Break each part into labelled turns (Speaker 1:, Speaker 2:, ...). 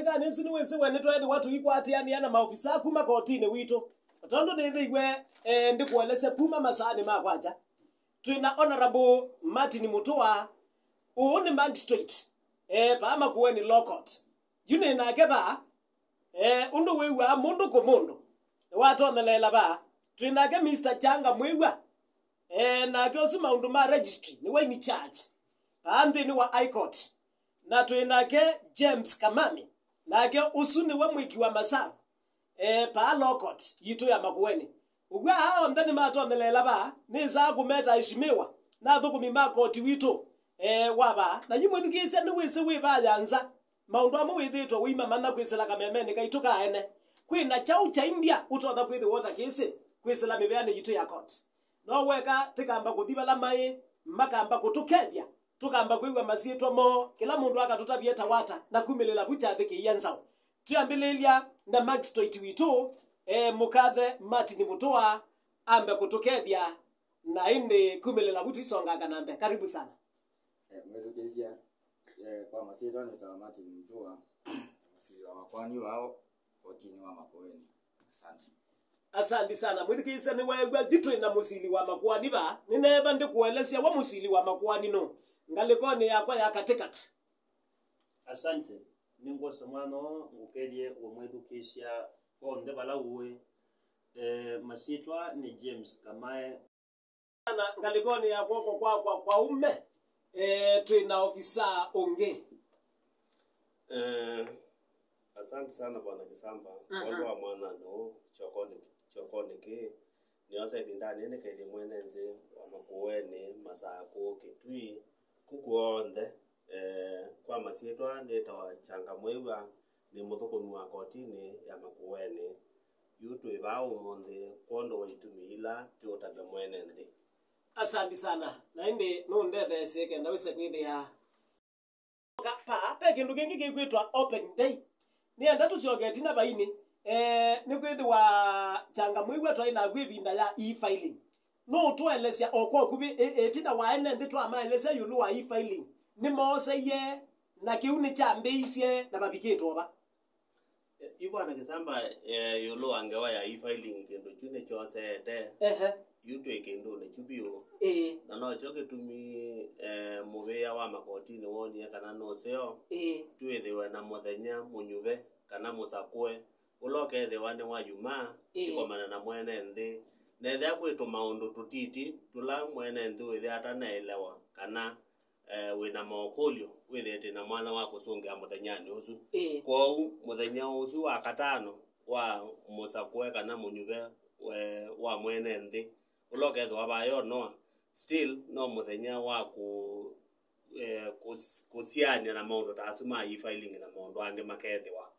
Speaker 1: ka nesi ni wese wene to watu ikwati yani ana maofisa kuma kotini wito tondo ne thigwe ndikuelese kuma masani makwacha twina honorable Martin Mutua uone magistrate pa makuweni law court yune na geba undu wewa mundu ko mundu watondelela ba twina ke Mr. Changa mwewa na ke osuma undu ma registry ni we ni charge andi ni wa high court na twina ke James Kamami na ke usuni we mwiki wa masabu pa law court yitu ya makuweni ugwa hao ndani matondelela ba ni za kumeta ishimiwa na thukumi ma court wito waba na yimwithikise ni wise we ba yanza maundu amu withitwo wima mana kwisela kamemene kaituka ene kwina chau cha India utotha kwithi water case kwisela mibeane yitu ya court no weka tikamba kuthibala mai makamba kutukethia tukamba kwiwa masietwa mo kila mundu akatutabia tawata na kumelela bucha thike yanzao tuambilelia na magistrate witu mukathe Martin Mutua ambe kutukethia na inde kumelela butu isonga kanambe karibu sana
Speaker 2: Mwezukizia kwa masito ni tawa Martin Mutua masili wa makwani wao kotini wa makuweni.
Speaker 1: Asante sana mwithikise ni wewe jitu na musili wa makwani ba ninetha ndikuelezea wa musili wa makwani no ngalikoni yakwa ya katikati.
Speaker 3: Asante ningo somano ngukelie umwethukisha onde bala uwe masitwa ni James Kamae
Speaker 1: na ngalikoni yakwa kwa umme twina ofisa onge.
Speaker 4: Asante sana bwana Kisamba kwa mwana no chokone ke niose bindani ne ke mwenenze wa makuweni masako kitui kukuonde kwa masietwa netawa Changa mwewa ni muthukumi wa kotini ya makuweni yutu ibao monde kondo waitumila tuotabya mwenenze.
Speaker 1: Asante sana na inde no ndethe seke ndawise kwithia pa kindu kingi kikwitwa open day ni anda tuciogeti na baini ni kwithwa Changa mwewa twaina gwibinda ya e-filing no tuelesia okwo kubi etina waene ndi twamaelesia yulu wa e-filing ni moseye na kiuni cha mbeisie na babiketwa ba
Speaker 4: Ibwana Kisamba yulu angewa ya e-filing kindu chune chose te yutu ekendo ne chubio na no choke tumi mubeya wa makotini woni kana no seo tuethewe na muthenya munyube kana musakwe uloke the wane wa yuma ikomana na mwene nthi nethe kwitu maundu tutiti tula mwene nthi withe atanaelewa kana wina mokolio withete na mwana wa kusunga muthenyani usu kwa muthenya usu wa katano wa musakwe kana munyube wa mwene nthi ulokethwa bayo no still no muthenya wa kusiania na maundu tasuma e-filing na maundu ange makethwa.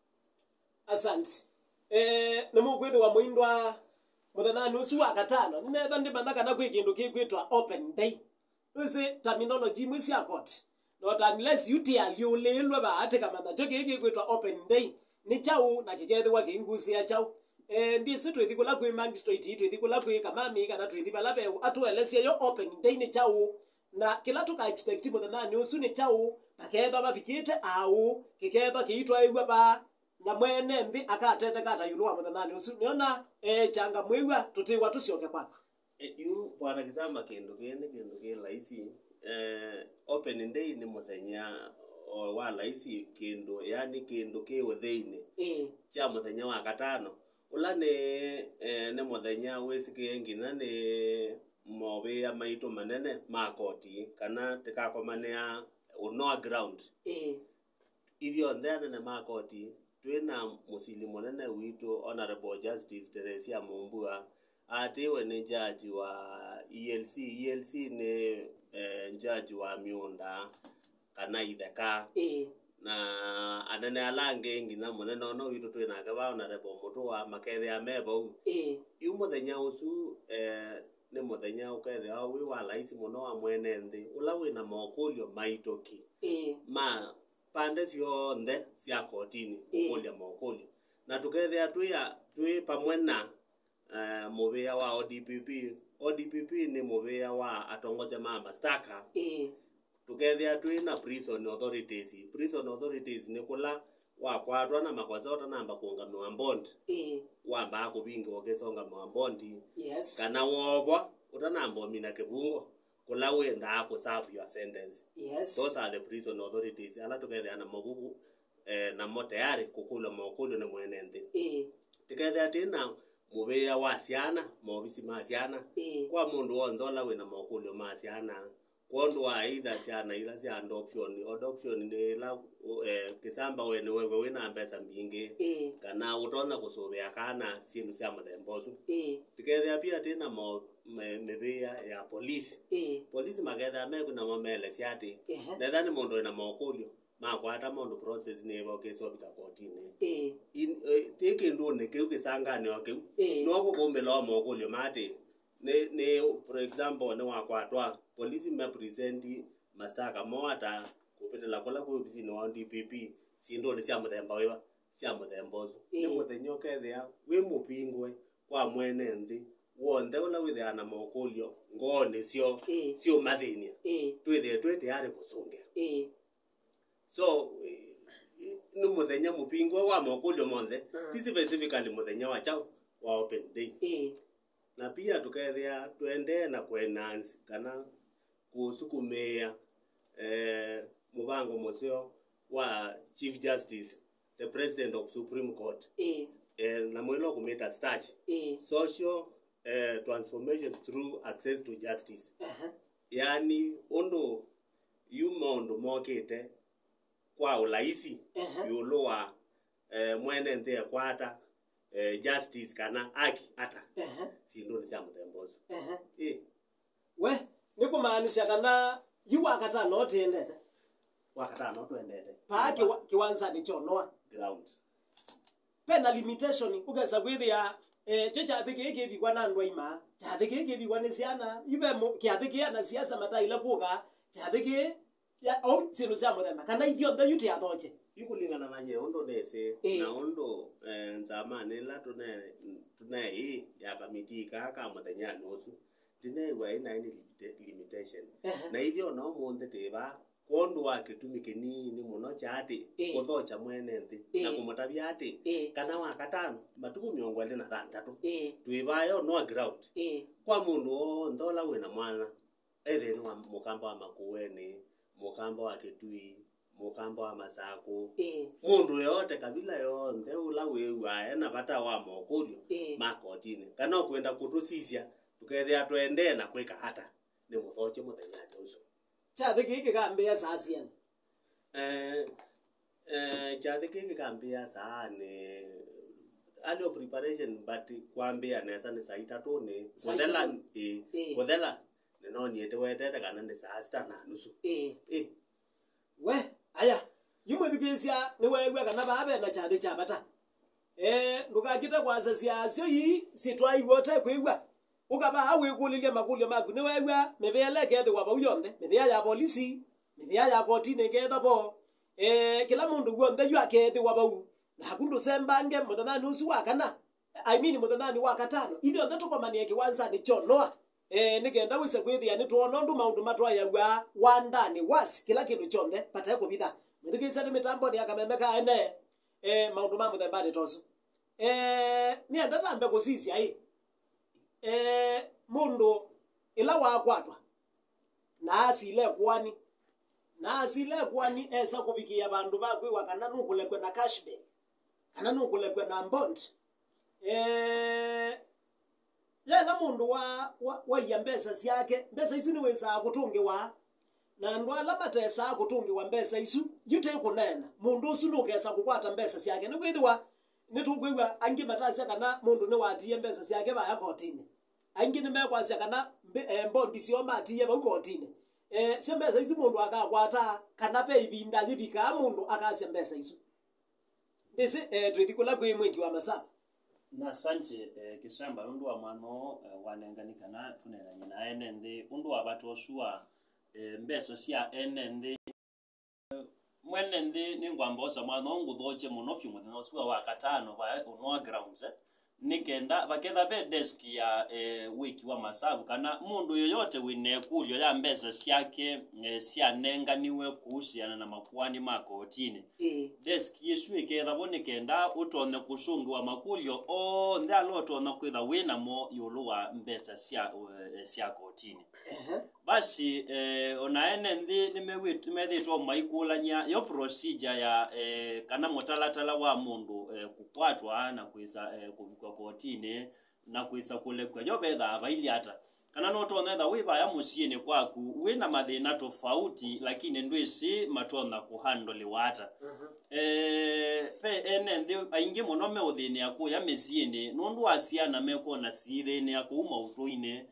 Speaker 1: Asante ni mukwithu wa muindwa muthena nusu wa katano ninetha ndibandaka na kwi kindu kikwitwa open day usi terminology mwisi ya court not unless you aliolelwa ba atika manda choke kikwitwa open day ni chau na kikethwa kingusia chau ndisi twithikula kwi magistrate twithikula kwi Kamami kana twithibala be atuelesia yo open day ni chau na kila tuka expect muthena nusu ni chau paketha babikite au kiketha kiitwa igwa ba na mwene nthi akatete kata yulu wa muthana usu niona Changa mwewa tutiwa tusioke kwako
Speaker 4: yu bwana Kisamba kindu ke laisi open day ni muthenya wa laisi kindu yani kindu ke wetheine cha muthenya wa katano ula ne muthenya wesike ngina ne mobe ya maito manene makoti kana tikakomanea uno ground ivyo ndene ne makoti twina musili monene witu Honorable Justice Teresia Mumbua atiwe ni judge wa ELC ni judge wa miunda kana itheka na anene alange ngina monene no witu twina gaba Honorable Mutua makethe amebo yu muthenya usu ni muthenya ukethe wi wa laisi muno wa mwene nthi ula wina mokulio maitoki ma pande cionthe cia kotini kulia mokulio na tukethea twi pamwe na mubia wa ODPP ni mubia wa atongoze mama staka tukethea twi na prison authorities ni kula wakwatwa na makosa utanamba kuungamiwa bondi wamba kubinga wakesongamiwa bondi
Speaker 1: Yes.
Speaker 4: kana wobwa utanamba mina kibungo kula wenda ku serve your sentence.
Speaker 1: Yes.
Speaker 4: Those are the prison authorities ala together na mabubu na motayari kukula mokulu na mwenende together tena mubeya wasiana mobisi masiana kwa mundu wondola wena mokulu masiana kondo wa either siana ila si adoption ni la kisamba wewe na pesa mbinge kana utona kusobea kana sinu sia mlembozo together pia tena mebeya ya police police mageda kuna mamele siati nadhani mundu ina mokulu makwata mundu process nebo kesobika kotini take ndo ne kesangane wake noko kombela mokulu mate ne for example ne wakwatwa police me present mastaka moata kupetela kola ku bisini wa DPP sindo ne sia muthemba wewa sia muthembozo ne muthenyoke thea we mupingwe kwa mwene ndi wonde ula withiana mokulio ngone sio mathinia twithe yari kusungia so ni muthenya mupingwe wa mokulio monthe specifically muthenya wa chao wa open day na pia tukethia twende na kwenansi kana kusukumia mubango museo wa Chief Justice the President of Supreme Court na mwelo kumeta starch social transformation through access to justice yani ondo yumondo mokete kwa ulaisi yoloa mwene nte kwata justice kana aki ata sindo ni chamu tembozo
Speaker 1: we nikumaanisha kana yuwakata notendete
Speaker 4: wakata notendete
Speaker 1: paaki kiwanza ni chonoa
Speaker 4: ground
Speaker 1: pena limitation ukeza kwithia chocha thike bigwa na ndwa ima chathike bigwa ni ciana ibe kiathike na siasa mataila kuga chathike ya au sinu cia muthema kana ithio nthe yuti athoche
Speaker 4: ikulingana na nyeondo nese na ondo nzamane la tune ya kamiti kaka muthenya nusu dinegwa ina limitation na hivyo no monde teba kondo wake tumike ni muno chate kuthocha mwene nthi na kumutabia ati kana wakatano matuku miongo ali na thantatu twibayo no ground kwa mundu ndola wina mwana etheni wa mukamba wa makuweni mukamba wa kitui mukamba wa masako mundu yote kabila yote ula wewa ena bata wa mokulio makotini kana kwenda kutusisia tukethia twende na kweka hata ni muthoche muthenya ucio
Speaker 1: chathike kambia sasian
Speaker 4: chathike kambia saane early preparation but kwambia nesa ni saa 3 ni kodela no niete wetete kana ni saa 6:30
Speaker 1: we aya yumwithikisia ni wewe kana babe na chathe chabata ndukakita kwanza siasio yi sitwai wote kwigwa ukaba hawe kulilia makulio maku ni wewe mebele kethe wa bauyonthe mebea ya polisi mebea ya kotine kethe bo kila mundu gwonde yu akethe wa bau na kundu sembange muthana nusu wakana I mean muthana ni wakatano ithio nthe tukomanie kiwanza ni chonoa nikenda wise kwithia ni tuona ndu maundu matwa yawa wandani was kila kindu chonthe pata kubitha muthikisa ni mitambo ni akamemeka ene maundu ma muthemba ni toso ni andata ambe kusisia mundu ila wakwatwa na asile kwani esa kubikia bandu bakwe wakana nukulekwe na cashback kana nukulekwe na bond yela mundu wa ya mbesa siake mbesa isu ni wesa kutungi wa na ndo ala matesa kutungi wa mbesa isu yute kunena mundu usu nukesa kukwata mbesa siake ni kwithwa nitukwiwa angi matasa kana mundu ni watie mbesa siake ba yakotini angi ni mekwasya kana bondi sio matie ba ukotini sembesa isu mundu akakwata kana pe ibinda libika mundu akasya mbesa isu ndese twithikula kwi mwingi wa masasa
Speaker 3: na sanje kisamba undu wa mano wanenganikana tunena nyina enende undu wa batu osua mbesa sia enende mwenende ningwambosa mwana nguthoche muno pyu muthina osua wa katano ba unwa grounds nikenda baketha be desk ya wiki wa masabu kana mundu yoyote wine kulyo ya mbesa syake syanenganiwe kuhusiana na makwani makotini desk yesu iketha bonikenda utone kusungi wa makulyo o ndalo tona kwitha wina mo yulu wa mbesa sya kotini basi onaene ndi nimethitwo maikulanya yo procedure ya kana mutalatala wa mundu kukwatwa na kwisa kubikwa kotini na kwisa kulekwa yo betha abaili ata kana no tona tha wiba ya musieni kwaku wina mathina tofauti lakini ndwisi matona kuhandle wata pe ene ndi aingi muno me uthini yaku ya mesieni nundu asiana meko na sithini yaku mautoine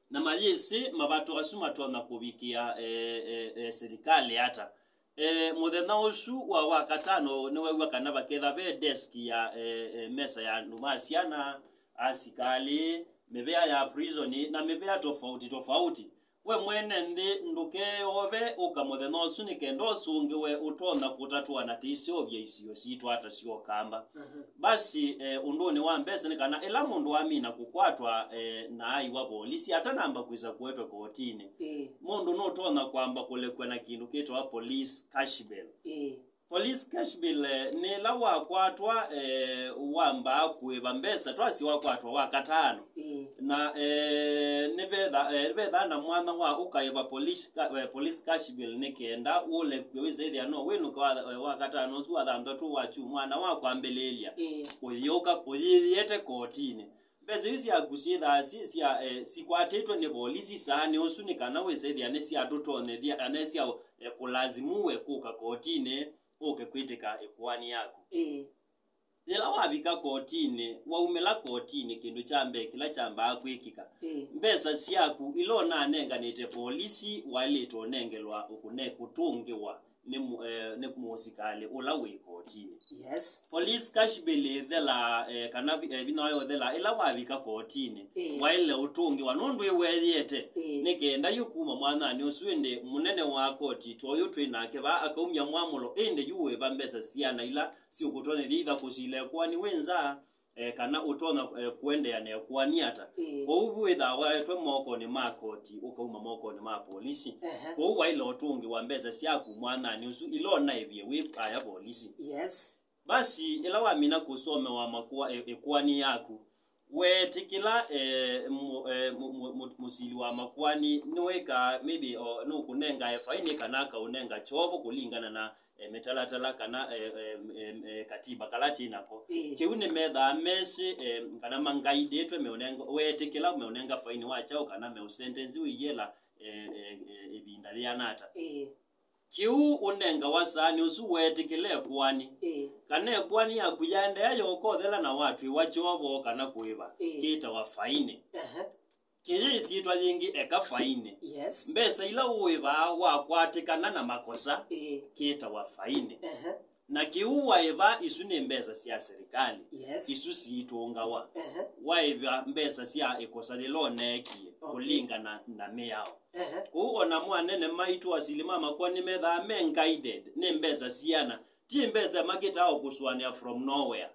Speaker 3: na majisi mabato asuma tona kubikia serikali hata muthenya usu wa wakatano niwe wakana baketha be desk ya mesa ya ndumasiana asikali mebea ya prison na mebea tofauti we mwene ndi nduke obe ukamuthenya usu nikendo sungiwe utona kutatua na tisi obye isiyo situ hata sio kamba basi undoni wa mbese nikana ela mundu amina kukwatwa na aiwa polisi hata namba kuiza kuetwa kotini mundu no tona kwamba kulekwa na kindu kitwa police cash bill police cash bill ni la wakwatwa wamba kuiba mbesa twasi wakwatwa wakatano na nebetha na mwana wa ukaiba police cash bill nikenda ule kweze ile no wenu kwa wakatano su athando tu wachu mwana wa kwambelelia kuyoka kuyiyete kotini bezi isi akusitha asisi sikwatitwe ni polisi sane usunikana weze ile anesi atutone dia anesi kulazimuwe kuka kotini oke kwitika ekwani yako nila wabika kotini waumela kotini kindu chambe kila chamba akwikika mbesa syaku ilona anenga nite polisi walito nengelwa ukune kutungiwa ne musikale ulawe kotini police cash bill thela kana binoyo thela ila wabika kotini waile utungiwa nondu eweyete nekenda yukuma mwana ni uswende munene wa koti toyo twinake ba akaumya mwamulo ende yuwe bambesa siana ila si ukutone lidha kusile kwani wenza kana utona kuende ya ne kwani ata ko ubwitha wa twe moko ni makoti ukauma moko ni ma polisi ko waile utungi wa mbesa syaku mwana ni usu ilona ebye wipa ya polisi basi ila wamina kusome wa makwa ekwani yaku wetikila musili wa makwani niweka maybe no kunenga faini kana ka unenga chobo kulingana na metalatala kana katiba kalati nako kiune medha mesi kana mangaide etwe meonenga wetikila meonenga faini wacha kana me sentence uyela ebinda lianata kiu unenga wasani usuwetikile kwani kana kwani ya kuyande ayo kothela na watu wachobo kana kuiba kita wa faini kiri sitwa nyingi eka faini mbesa ila uiba wa kwatikana na makosa kita wa faini na kiuwa eba isune mbesa sia serikali isu situnga wa eba mbesa sia ikosa liloneki kulingana na meyao kuona mwanene maitu asilima makwani medha men guided ne mbesa siana ti mbesa mageta au kuswania from nowhere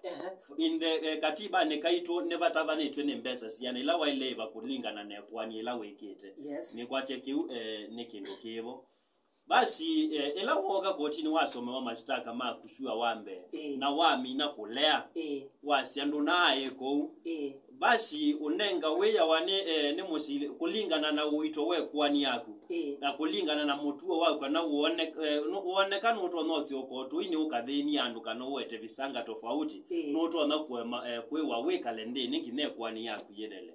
Speaker 3: in the katiba ne kaito ne bataba ne twene mbesa siana ila waile ba kulingana na kwani ila wekete ni kwate kiu ne kindu kibo basi ila woga kotini wasome wa mashtaka makushua wambe na wami na kulea wasiandu naye ko basi unenga weya wane ne musili kulingana na uito we kwani yako na kulingana na mutuo wako na uone kana uto no sio kotu ini ukathini andu kana uete visanga tofauti no uto na kwewa we kalende ngine kwani yako yedele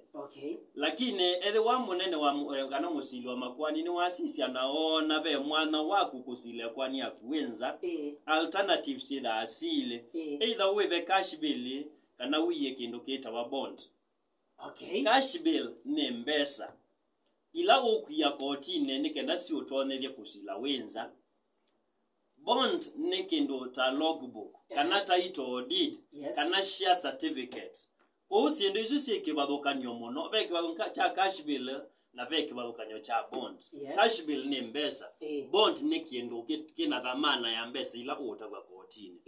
Speaker 3: lakini ethe wa munene wa kana musili wa makwani ni wasisi anaona be mwana wako kusile kwani yako wenza alternative sida asile either we be cash bill kana wiye kindu kita wa bond cash bill ne mbesa ila ukuya kotini nikenda si utonelie kusila wenza bond ne kindu ta logbook kana title deed kana share certificate ko usiende isusi kibadokanyo mono be kibadoka cha cash bill na be kibadokanyo cha bond cash bill ne mbesa bond ne kindu kina dhamana ya mbesa ila utagwa kotini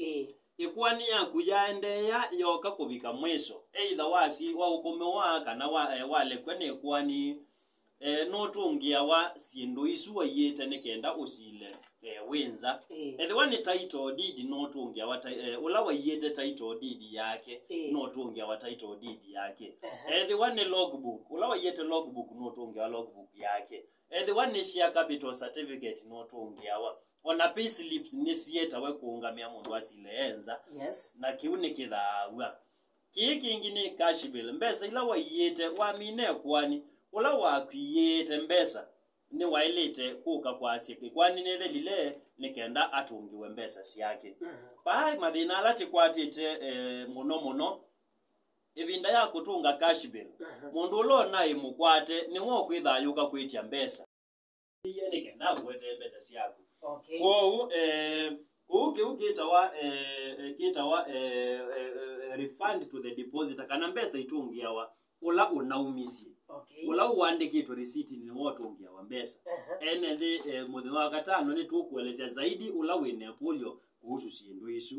Speaker 3: kwani yaku yaendeea yoka kubika mweso either wasi wa ukomewa kana wale kwene kwani no tungia wa sindu isu wa yete nekenda usile wenza the one title deed no tungia wa ula wa yete title deed yake no tungia wa title deed yake the one logbook ula wa yete logbook no tungia logbook yake the one share capital certificate no tungia wa ona pay slips ni sieta we kuungamia mundu asile enza na kiune kithawa kiki kingine cash bill mbesa ila wa yete wa mine kwani ula wakwiyete mbesa ni wailete kuka kwa siku kwani nethe lile nikenda atungiwe mbesa siake pai mathina alati kwatite muno ibinda ya kutunga cash bill mundu lo naye mukwate ni wo kwithayuka kwitia mbesa iye nikenda gwete mbesa siaku ukitawa refund to the depositor kana mbesa itungiawa ula unaumisi ula uandikitwe receipt ni wotu ungia wa mbesa ene ndi muthi wa gatano ni tukuelezea zaidi ula wine kulyo kuhusu shindu isu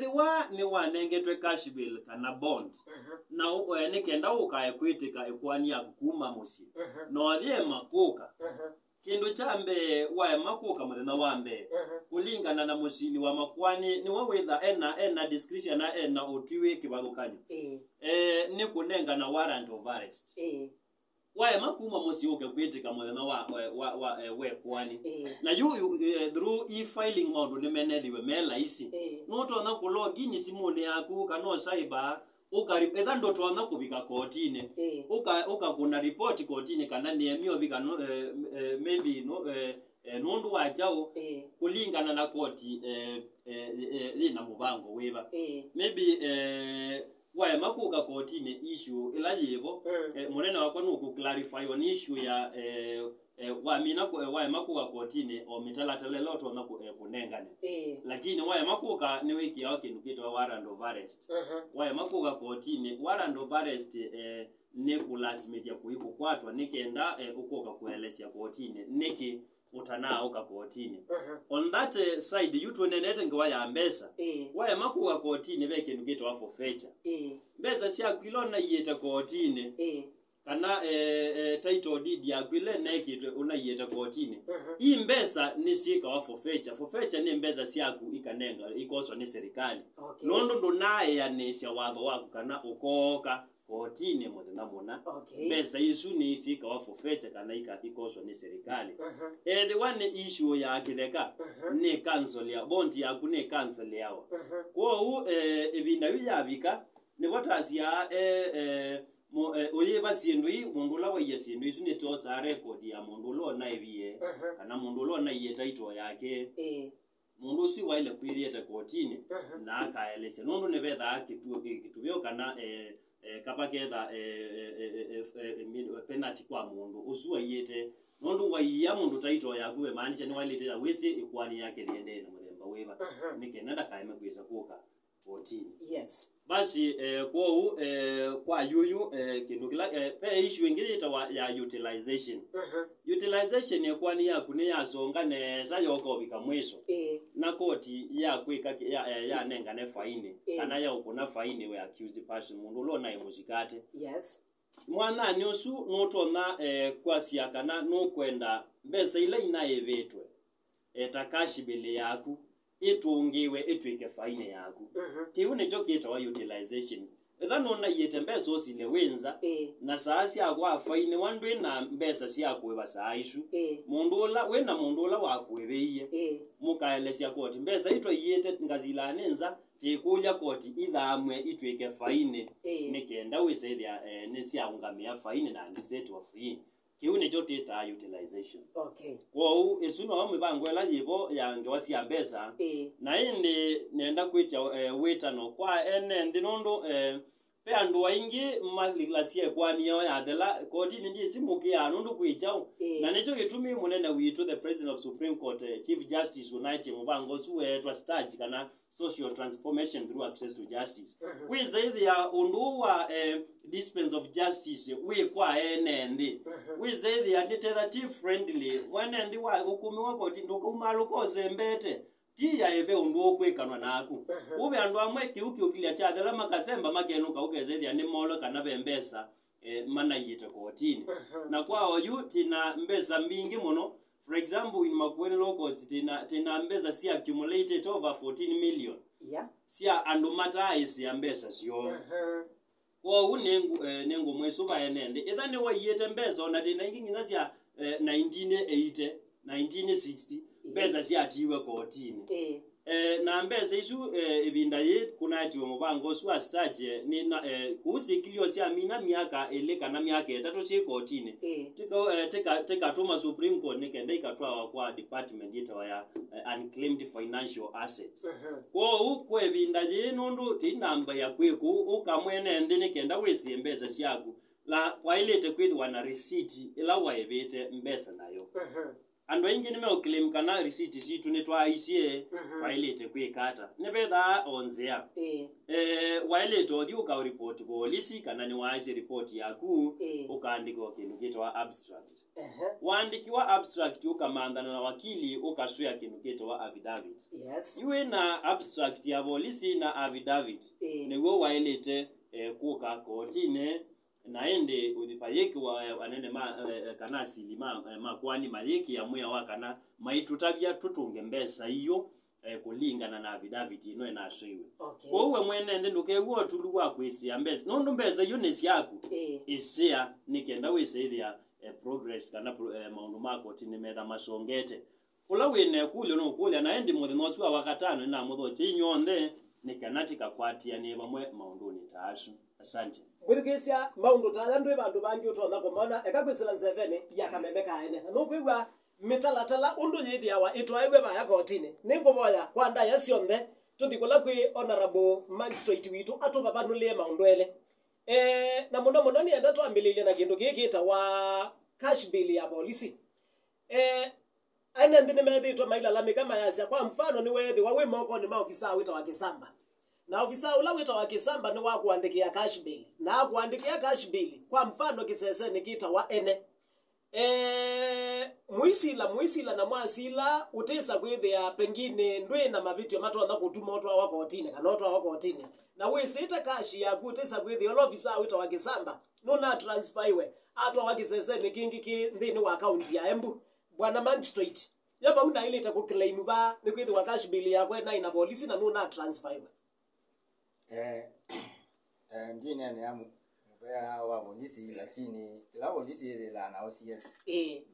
Speaker 3: the wa ni wanengetwe cash bill kana bond na nikenda ukae kwitika ikwani ya kuma musi no thie makuka kindu chambe wa makuka muthina wambe kulingana na musili wa makwani ni wawetha ena discretion na ena otwiwe kibarukanyo ni kunenga na warrant of arrest wa makuma musi uke kwitika muthina wa we kwani na you through e-filing mondo ni menethiwe mela isi no tona kulogini simone yaku kana cyber ukaripa ndo twana kubika kotine kuna report kotine kana niemio bika maybe nundu wajao kulingana na koti lina mubango weba maybe wae makuka kotine issue ila yebo munene wako nuku clarify on issue ya wae makuka kotine o mitalatele loto na kunengane lakini wae makuka ni wiki yake nukitwa warrant of arrest wae makuka kotine warrant of arrest ne kulasimeti ya kuiku kwatwa nikenda ukoka kuelezea kotine niki utana uka kotine on that side you nenete ngwa ya mbesa wae makuka kotine beke nukitwa forfeiture mbesa sia kwilona yeta kotine kana title deed ya kwile nekitwe unayeta kotine hii mbesa ni sika wa forfeiture ni mbesa siaku ikanenga ikoswa ni serikali nondo ndo naye yanesha wabo wako kana ukoka kotine muthina muna mbesa isu ni sika wa forfeiture kana ikoswa ni serikali the one issue ya kitheka ni cancel ya bond ya kune cancel yao kwa ibinda yabika ni watasia oye basiendo yi mundula wa yesiendo isu ne to sa record ya mundulo na ebiye kana mundulo na yeta ito yake mundu si wa ile kwirieta kotini na akaelese nondo ne betha kitubyo kana kapaketha penalty kwa mundu usuwa yete nondo wa ya mundu taito yakuwe maanisha ni walete ya wese ikwani yake liende na muthemba weba nikenenda kaime kwisa kuka 14 basi kwa yuyu kindu kila pe issue ingine ya utilization utilization yakwani yakune yasonga neza yoko bika mweso na koti ya kwika ya nenga ne faini kana ya ukuna faini we accused person mundu lo na imuzikate mwana ni usu notona kwa siakana no kwenda mbesa ile inayevetwe etakashi bele yaku itungiwe itwike faine yaku kiune jo kitwa utilization ethano na yetembezo osile wenza na saasi akwa faine wandwe na mbesa siakwe basaisu mundula wena mundula wakwebeiye mukaelesya koti mbesa itwa yete ngazilanenza tikulya koti ithamwe itwike faine nikenda wisethia nisiaungamia faine na ndisetwa free kiune jote ta utilization kwa esuno wa mbango ela yibo yange wasi ambesa na indi nenda kwita wetano kwa ene ndinondo pe andu waingi maliklasie kwani yo yadela koti ndi simuki ya nundu kwichao na necho gitumi munene witu the president of Supreme Court Chief Justice United Mubango suwe twa stage kana social transformation through access to justice we say there undu wa dispense of justice we kwa enendi we say they are alternative friendly when ndi wa ukumi wa koti nduko maluko zembete ti ya ebe undu okwekanwa naku ube andu amwe kiukiukilia cha dala makazemba magenuka ugezethia ni molo kana bembesa mana yite kotini na kwa oyu tina mbeza mingi muno. For example, in Makueni locals, tina mbeza si accumulated over 14 million.
Speaker 1: Yeah.
Speaker 3: Sia andumata isi mbeza sio. Kwa nengu mwesuba enende. Either ne wa yete mbeza ona tina ingi ngina sia 1980, 1960. Mbeza si atiwe kotini. Na mbeza isu ibinda ye kuna atiwe mubango suwa stage ni kusikilio sia mina miaka eleka na miaka etatu si kotini. Tika tuma Supreme Court nikenda ikatwa kwa department yeta ya unclaimed financial assets. Kwa ukwe binda ye nundu tinamba ya kweku ukamwene ndi nikenda wesi mbeza siaku la kwa ile tekwithi wana receipt ila waebete mbeza nayo. Ando ingi nime uclaim kana receipt si tunetwa icie wailete kwekata nebetha onzea wailete odi uka report polisi kana ni waisi report yaku ukaandika kintu kitwa abstract waandikiwa abstract ukamandana na wakili ukaswea kintu kitwa affidavit.
Speaker 1: Yes.
Speaker 3: Iwe na abstract ya polisi na affidavit niwo wailete kuka kotine naende udipayeki wa anene kana silima kwani maleki ya moya wakana maitutabia tutunge mbesa hiyo kulingana na affidavit ino na ashiwe.
Speaker 1: Okay.
Speaker 3: Kwa uwe mwene ndi ndukeguo tuluwa kwisi ya mbesa nondo mbesa yonesi yaku isia nikenda wese ithia progress kana maundu mako tinemeda masongete kula wene kule no kule naendi muthi nosu wa wakatano na mutho tinyonde nikanatika kwatia ni bamwe maundu ni taashu. Asante.
Speaker 1: Gwithikisia maundu tala ndwe bandu bangi utona komona ekakwesela 7 yakamebeka ene no kwigwa mitalatala undu yithia wa itwaiwe ba yakotine ningoboya kwanda yasionthe tuthikula kwi honorable magistrate witu atuba banulie maundu ele na muno ni enda twambililia na kindu gikita wa cash bill ya polisi aina ndine methitwa mailalamika mayasya kwa mfano ni wethi wa wi moko ni maofisa wita wa Kisamba na ofisa ula wita wa Kisamba ni wa kuandikia cash bill na kuandikia cash bill kwa mfano kisese ni kita wa ene muisila na mwasila utesa kwithia pengine ndwe na mabitio matwa kutuma otwa wa kotini kana otwa wa kotini na wisita cash ya kutesa kwithia ula ofisa wita wa Kisamba nuna transfer iwe atwa wa kisese ni kingi ki ndini wa account ya Embu bwana magistrate yaba una ile itakuclaim ba ni kwithia wa cash bill ya kwena ina polisi na nuna transfer iwe
Speaker 2: ndine ni amu mbea wa polisi lakini kila polisi ile na OCS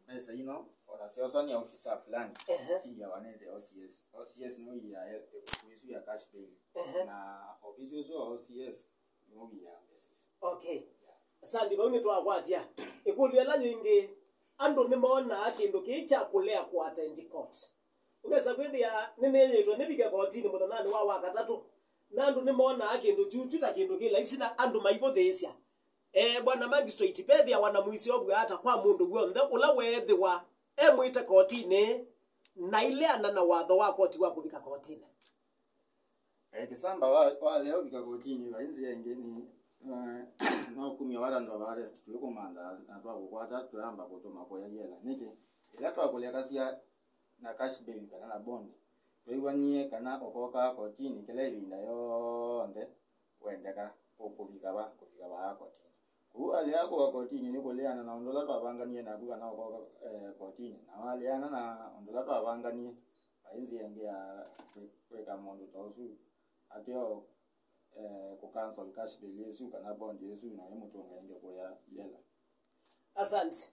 Speaker 2: pesa ino ona sio ni ofisa fulani si ya wanede OCS no ya kuisu ya cash bill na ofisa wa OCS no ya pesa.
Speaker 1: Okay. Sandi bauni twa kwatia ikuliela nyingi ando nimeona kindu kicha kulea kwa attend court ugeza kwithia nineyetwa nibiga kotini muthanani wa wakatatu nandu nimeona kindu chuchuta kindu kila isina andu maibothesia bwana magistrate pethia wana muisi obwa hata kwa mundu gwothe ula wethiwa mwite kotini na ile ana watho wa koti wa kubika kotini
Speaker 2: Kisamba wa leo bika kotini wainzi yengeni no kumya wala ndo arrest tuko manda na twa kukwata tuamba kutoma kwa yela niki ila twa kulekasia na cash bill kana na bond twiwanie kana okoka kotini kile binda yonde wendeka kubika ba kotini ku ali yako wa kotini ni kuleana na ondola twabanganie na kuga na okoka kotini na wale ana na ondola twabanganie wainzi yengea kweka mondo tozu atio ku cancel cash bill yesu kana bond yesu na mutunga nge kwa yela.
Speaker 1: Asante.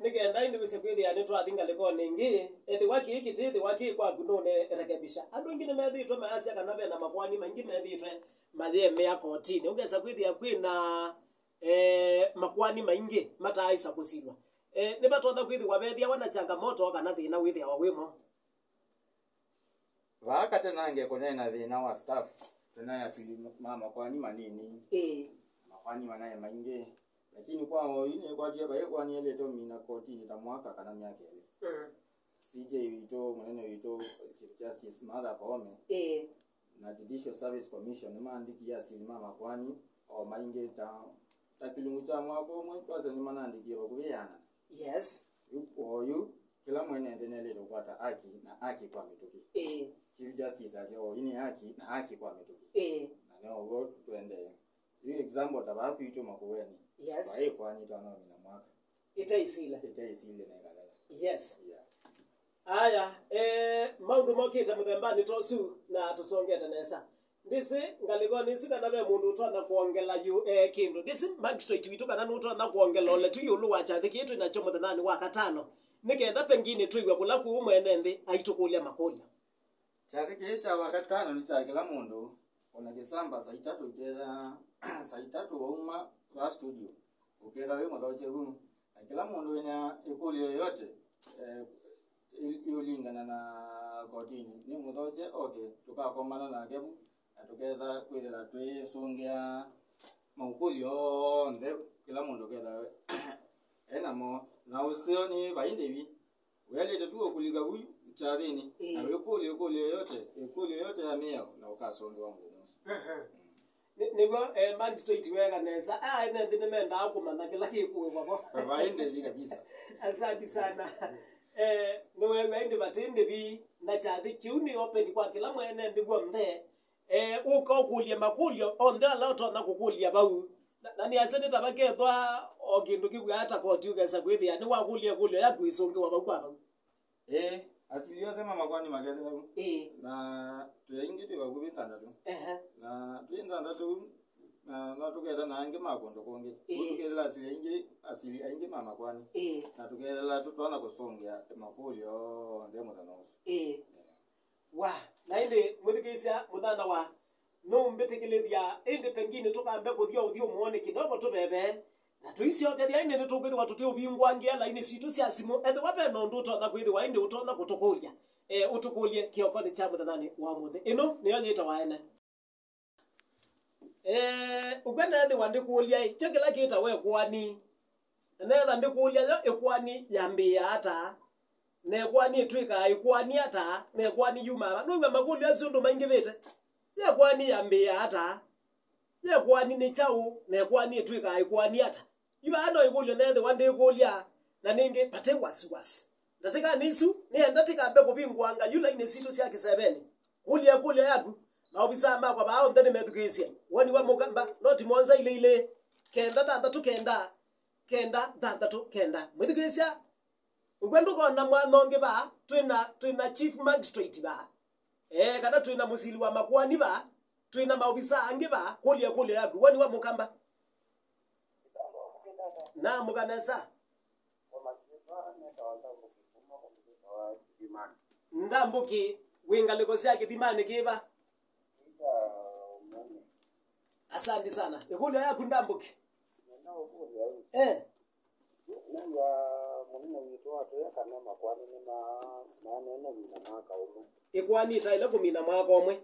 Speaker 1: Nigenda indi wisekwidi ya netu athinga leko ningi ethi waki ikiti waki kwa kunone rekebisha andu ngine methitwe mayasya kana be na mapwani mangi methitwe matheme ya kotini ugeza kwidi ya kwina makwani maingi mataisa kusilwa ni batotha kwidi wabethia wana changamoto kana thina withia wa wimo
Speaker 2: wakati nange kunena thina wa staff tunaya sili mama kwani manini makwani manaye maingi lakini kwa ine kwa jeba kwa ni ile to mina kotini ta mwaka kana miaka ile CJ wito mwenene wito Chief Justice Martha Koome na Judicial Service Commission maandiki ya sili mama kwani o maingi ta kilungu cha mwako mwe kwa sema maandiki ya kubeana
Speaker 1: yes
Speaker 2: you kila mwene ndenele kupata haki na haki kwa mituki Chief Justice asio ini haki na haki kwa mituki na leo go tuende hiyo example tabaku hicho makuweni
Speaker 1: Yes.
Speaker 2: kwa hiyo kwani tano mina mwaka
Speaker 1: itaisile
Speaker 2: na ngala
Speaker 1: yes aya maundu mokita muthembani tosu na tusongete nesa ndisi ngaliko nisi kana be mundu utona kuongela yu kindu ndisi magistrate witu kana nutona kuongela ole tu yulu wacha thikitu na chomo thanani wa katano nikenda pengine tuigwa kula ku mwene ndi aitukulia makolia
Speaker 2: chake kicha wakatano ni cha kila mundu ona kisamba saa 3 ukera saa 3 uma wa studio ukera wewe mwache huu kila mundu ina ikuli yoyote yulingana na kotini ni mwache okay tukakomana na kebu atukeza kwithira twisungea maukulio nde kila mundu kenda enamo na usio ni baindevi wele tuko kuliga huyu charini na ukuli yote ya mia na ukasonge wangu
Speaker 1: nigo magistrate wega nesa ene ndine menda akumana kila kikuwe babo
Speaker 2: baindevi kabisa
Speaker 1: asante sana niwe wende batende bi na chathi kiuni open kwa kila mwene ndigwa mthe uko kulia makulio onde ala tona kukulia bau na ni asene tabakethwa ogindu kigwa hata koti ugesa kwithia ni wakulia kulio ya kuisonge wa bau kwa
Speaker 2: asili yote mama kwani magere bau na tuingi tubakubita ndatu na tuinda ndatu na tukenda na ange makondo konge tukela asili ainge mama kwani na tukela tutona kusongia makulio ndemo tanoso
Speaker 1: wa na inde muthikisia muthana wa no mbetikilithia inde pengine tukambe kuthia uthio muone kidogo tubebe na tuisio kethia inde tukwithwa watuti ubingwa ngia laini situ cia simu ethe wape no nduto na kwithwa inde utona kutukulia utukulie kiokoni cha muthanani wa muthe ino niyo nyita waene ukwenda ethe wandikulia chekela kita we kwani netha ndikulia yo ikwani yambia ata nekwani twika ikwani ata nekwani yumara no ngamba kuli asundu maingi bete yekwani yambia ata yekwani ni chau nekwani twika ikwani ata iba ando ikulyo nethe wande kulia na ninge pate wasiwasi ndatika nisu ni ndatika mbe kubingwanga yula ine situ cia kisebeni kulia yaku na obisa makwa bao ndene methukisia woni wa mugamba noti monza ile kenda tandatu kenda tandatu kenda mwithukisia ukwenda kona mwanonge ba twina chief magistrate ba kana twina musili wa makwani ba twina maobisa ange ba kulia yaku woni wa mukamba na mukanesa ndambuki wingaliko cia kithimani kiba asante sana ikulia yaku ndambuki ikwani itaile kumina mwaka omwe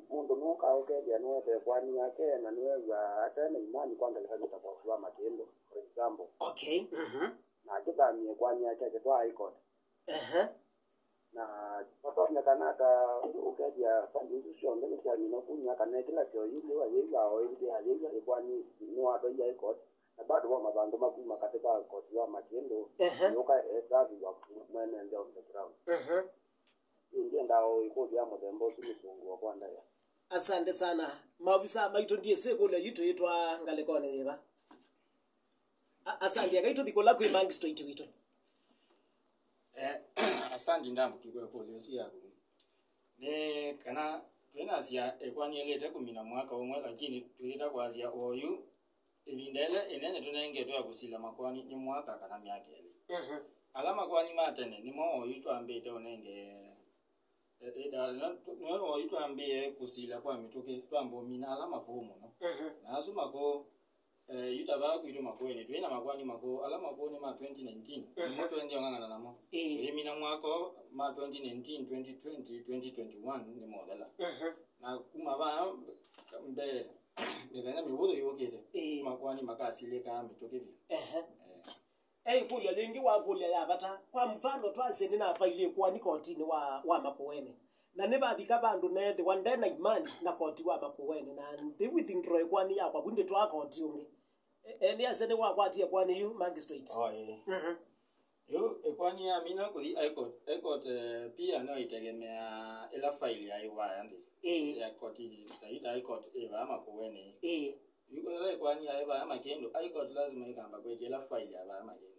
Speaker 5: mundu nuka ukeja nuwe kwani yake na niwe hata na imani kwamba lazima kwa matendo for example
Speaker 1: okay
Speaker 5: na kibamie kwani yake kwa icon na papa kana ukeja constitution ndio kwa nini kunya kana kila kio yule wa yeye au yeye hajija kwani ni watu ya icon na bado wa mabango makubwa katika koti ya matendo yoka hesabu wa mwana ndio mtakao ndio ndao iko ya modembo tulifungu kwa ndaya
Speaker 1: asante sana maobisa maitu ndiye sekule yitu yitwa ngalikone yeba asante akaitu thikola kwi magistrate witu
Speaker 2: asante ndambu kigwe kule si yako ne kana twena sia ekwani elete kumina mwaka omwe lakini tulita kwazia oyu ibindele enene tunenge twa kusila makwani ni mwaka kana myaka ile alama kwani matene ni mo oyu twambete onenge no oyu twambie kusila kwa mituke twambo mina alama pomo no na asuma ko yutaba kuito makweni twena makwani mako alama ko ni ma 2019 moto ndio ngangana namo mina mwako ma 2019 2020 2021 ni modela na kuma ba mbe nilanga mibudo yokete makwani makasile ka mitoke bi
Speaker 1: kulya lingi wa kulya ya bata kwa mfano twaseni na faili kwa ni kotini wa Makueni na neba bika bandu nethe wandena imani na koti wa Makueni na ndi withdraw kwa ni yakwa bunde twa koti unge ni asene wa kwatia kwa ni you magistrate
Speaker 2: yo ekwani ya mina kuli aikot pia no itegemea ila faili ya iwa ndi ya koti staita aikot eva Makueni yuko ile kwani ya eva Makendo aikot lazima ikamba kweti ila faili ya eva Makendo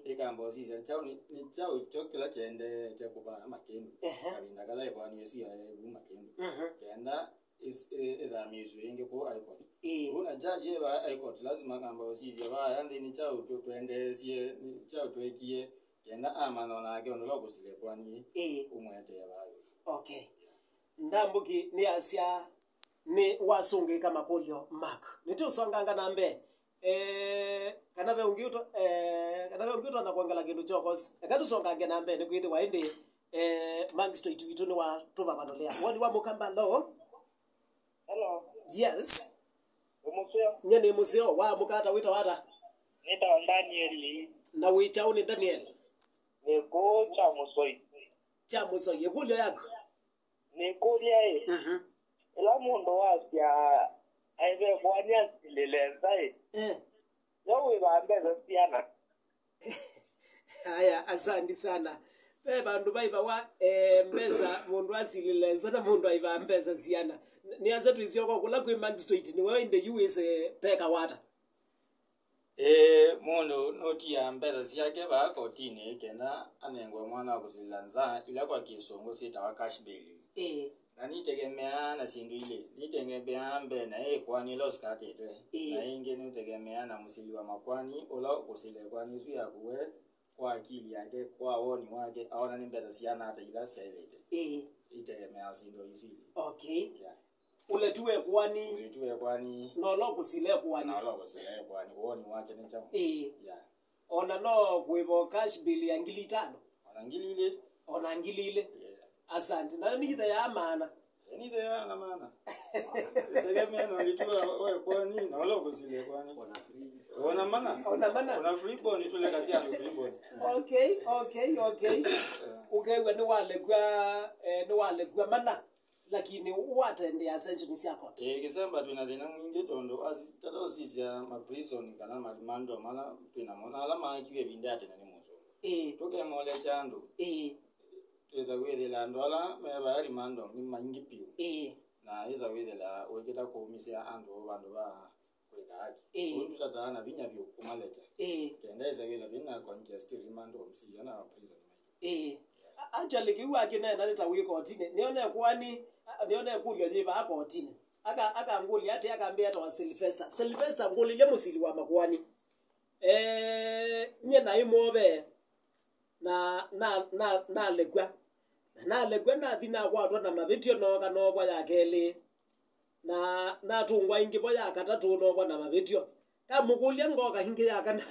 Speaker 2: ikamba sisi chao ni chao chokela chende chakuba Makendo kabinda kala kwani yesu ya Makendo kenda is ida misu inge ko aikot una jaji eva aikot lazima kamba sisi eva yande ni chao twende sie ni chao twekie kenda amano na age ono logosile kwani umwete ya bayo
Speaker 1: okay ndambuki ni asia ni wasunge kama polio mark nitusonganga nambe kanabe ungiuto na kuangala kindu chokos akatusongange nambe ni kwithi waindi magistrate witu ni wa tuba bandolea woni wa Mukamba lo
Speaker 5: Hello.
Speaker 1: yes
Speaker 5: Umuseo.
Speaker 1: nyene museo wa mukata wita wata
Speaker 5: Nita Daniel.
Speaker 1: na wicha uni Daniel
Speaker 5: Neko cha musoi.
Speaker 1: Yekulyo yako
Speaker 5: Neko liae. Ela mundo wasia aive kwanya silelezai. Yawe baambeza siana.
Speaker 1: Haya asante sana pe bandu baiba wa mbeza mundu asililenza na mundu aiba mbeza siana ni azetu isioko kula ku magistrate ni wewe in the US peka wata
Speaker 2: mundo noti ya mbeza siyake ba kotini kenda anengwa mwana kuzilanza ila kwa kisongo sita wa cash bill na nitegemea na sindu ile nitegemea mbe na kwani lo skate twe na inge nitegemea na musili wa makwani ola kusile kwani su ya kuwe kwa akili yake kwa woni wake aona ni mbeza siana hata ila silete itegemea sindu hizi
Speaker 1: okay uletue kwani no lo kusile kwani woni wake ni chao ona no kuibo cash bill ya ngili 5 ona ngili ile asante na ni kitha ya maana
Speaker 2: ni the ya maana tegemea no litua wewe kwani na lo kusile kwani ona maana ona free bond itule kasi ya free bond
Speaker 1: okay ukewe ni wale kwa mana lakini watende ascension yako
Speaker 2: kisamba tunadhina mwingi tondo azitado sisi ya ma prison kana mando mala tunamona alama kiwe bindate na nimuzo toke mole chandu tuweza kuwedela ndola meba yali mando ni maingi pio na iza wedela weketa kuumisia ando bandu ba kweka haki untu tatana binya byo kumalecha kenda iza wela bina contest remand omsija na prison
Speaker 1: actually kiwa kina na leta wiko otine nione kwani nione kulyo jiba ako otine aka nguli ati akaambia to Sylvester nguli le musili wa makwani nye na imobe na legwa na thina kwa na mabetio no kana kwa yakele na tungwa ingi bo ya katatu no kwa na mabetio kamukulia ngoka hingi yakana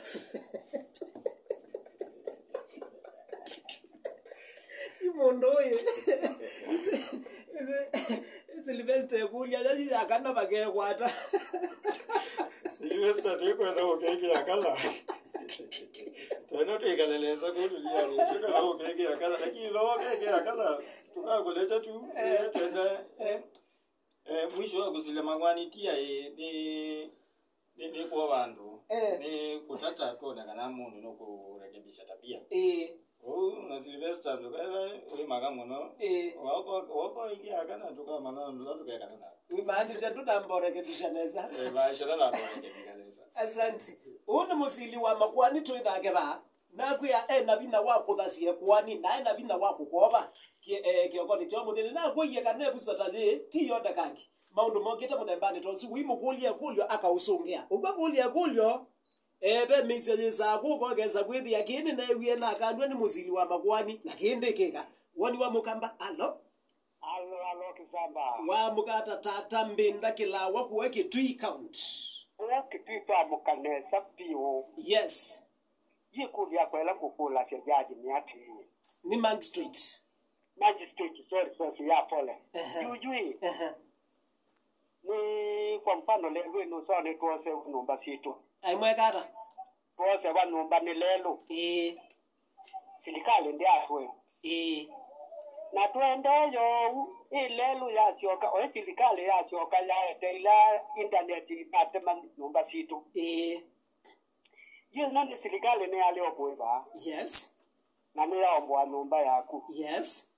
Speaker 1: imondo ye Sylvester kulia yaji yakana bage kwata
Speaker 2: Sylvester tukwenda ukeke yakala tena tuikaleleza kudulia ni tukala ukeke yakala lakini lo ukeke yakala tukakulecha tu twenda mwisho wa kusile mangwani tia ni kwa bandu ni kutata kona kana mundu no kurekebisha tabia na Sylvester tukala uli magamono wako ingia kana tukamana ndo tukakana na
Speaker 1: maandisha tudamborekebisha neza
Speaker 2: baisha la kurekebisha
Speaker 1: asante uno musili wa makwani twinage ba nakuya na bina wako thasie kwani na bina wako koba kiokoni cho muthini na kuye kana busata thi ti yoda kangi maundu mongete muthembani to si wimu kulia kulyo akausungia ukwa kulia kulyo be message za kugogeza kwithi yakini na ewie na kandwe ni musili wa makwani na kindikika woni wa Mukamba alo
Speaker 5: kisamba
Speaker 1: wa mukata tata mbinda kila wakuweke tui count
Speaker 5: kipipa mukanesa pio
Speaker 1: yes
Speaker 5: yikulia kwela kukula shejaji miati
Speaker 1: ni magistrate
Speaker 5: sorry ya pole jujui ni kwa mfano leo no sone tuose numba situ
Speaker 1: ai mwekata
Speaker 5: Tuose wa nyumba ni lelo. Serikali ndio atwe. Na tuendeyo ilelu ya choka o serikali ya choka ya tela internet ipatema nyumba situ. Hiyo ndio serikali ni aliyopweva.
Speaker 1: Yes.
Speaker 5: Na ni yaomba nyumba yako.
Speaker 1: Yes.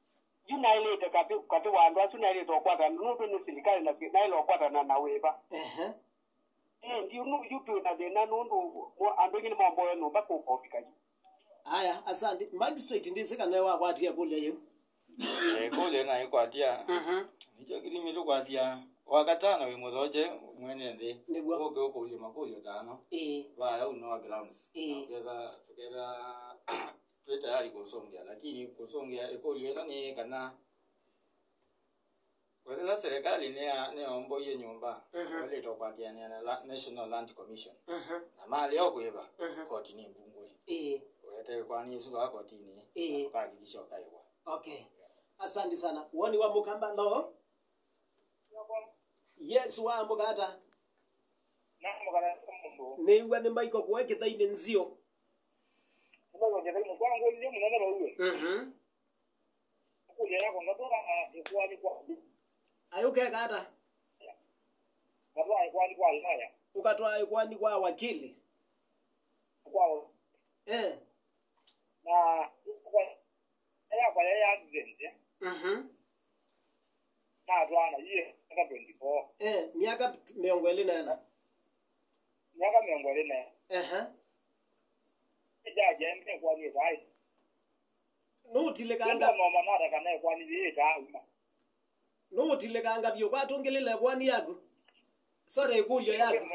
Speaker 5: Yuna ile kati wandu asuna ile tokwata nutu ni serikali na ile okwata na weva. Ndio nu yutu na dena nundu ando ngine mambo ya nyumba ko kofika.
Speaker 1: Aya, asante. Magistrate ndisika nawe wakwatia kule hiyo.
Speaker 2: Kule na ikwatia. Nicho kirimi tu kwasia wakatana we muthoje mwene ndi. Oke okuli makuli tano. Ba uno grounds. Tukeza tayari kusongea lakini kusongea ikoliona ni kana wala serikali ne ombo ye nyumba wale tokwatia na National Land Commission na mali yoko yeba koti ni mbungwe wete kwani suka koti ni kakikisha kaiwa.
Speaker 1: Okay, asante sana. Woni wa mukamba lo. Yes, wa mukata
Speaker 5: Na mugara mundu
Speaker 1: ni wa ni maiko kweke thaini nzio.
Speaker 5: ngo je mu kwangu ile munana bawe. Kujera kwa ngatora ikwani kwa
Speaker 1: Ayuke kata.
Speaker 5: ngatora ikwani kwa alaya.
Speaker 1: Ukatoa ikwani kwa wakili.
Speaker 5: Kwa na kwa ya accident. Na tuana yeye kaka 24.
Speaker 1: Miaka miongweli nena.
Speaker 5: Miaka miongweli na. Jaje mpe kwa ni rai.
Speaker 1: Nutile
Speaker 5: Kanga
Speaker 1: kanga.
Speaker 5: mama nada kana kwa ni yeye tauma.
Speaker 1: Nutile kanga byo kwatungelele kwani yako. Sore kulyo yako.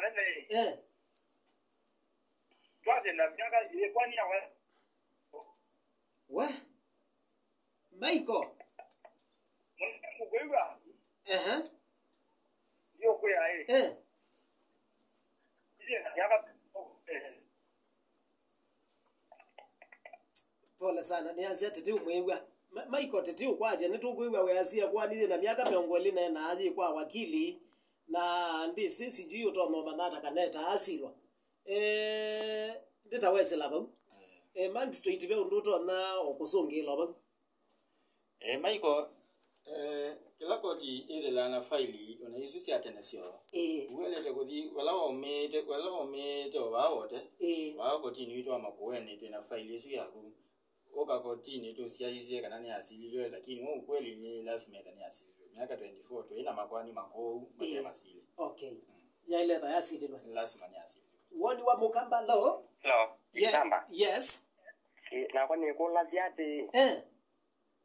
Speaker 5: Twaje na miaka ile kwa ni yawe.
Speaker 1: Wa? Maiko.
Speaker 5: Mugwewa. Yo kwa yeye. Ile yaka
Speaker 1: Pole sana. Nianze tete umwewa. Maiko tete ukwaje nitukuiwa weasia kwani na miaka miongweli na aje kwa wakili na ndi sisi juu tono manata kaneta asirwa. Nditawese laba. Magistrate be unduto na okusungila ba.
Speaker 2: Maiko kila koti ile lana faili unaisusi atenasio. Uwelete kodi wala omete obaote. Wa koti ni wito amakuene tena faili yesu yako. Oka koti ni to siaizie kana ni asililwe lakini wewe kweli ni lazima ni asililwe. Miaka 24 to ina makwani makou mapema asili.
Speaker 1: Okay. Ya ile ya asililwe.
Speaker 2: Lazima ni asililwe.
Speaker 1: Woni wa mukamba lo.
Speaker 5: Hello.
Speaker 1: Yeah. Yes.
Speaker 5: Na kwa ni kula ziate.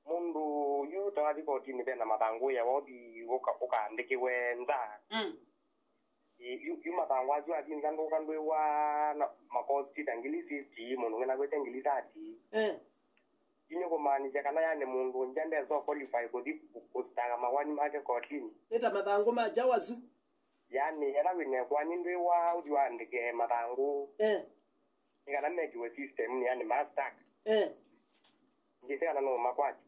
Speaker 5: Mundu yu tawadi koti ni bena matangu ya wodi uka andike wenda. Yu matangu azu ati nzando kandwe wa makosti tangilisi ti mundu ngena kwete ngilisi ati. Inyo kumaanisha kana yani mundu njande zo qualify kodi kustaka mawani make kotini.
Speaker 1: Eta matangu majawazu.
Speaker 5: Yani era wine kwani ndwe wa uju andike matangu. Nikana meki we system ni yani master. Ngise kana no makwachi.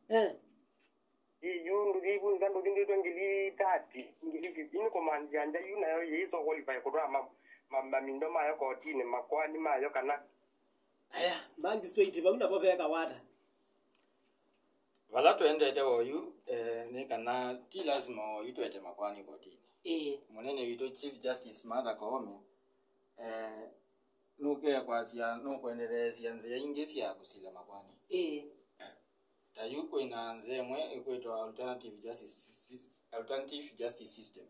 Speaker 5: Yu ndibu nzando ndindo ngili tati ngili vipini kumaanisha anja yu na yo yeso qualify kodwa mama mindoma yo kotini makwani mayo kana.
Speaker 1: Aya, magistrate ba una bobeka wata.
Speaker 2: Wala tuendete oyu ni kana ti lazima oyu tuete makwani kotini. Munene wito Chief Justice Martha Koome nuke kwasia nukuendelezia nzia ingesi ya kusila makwani. Tayuko inaanze mwe ekwetwa alternative justice system.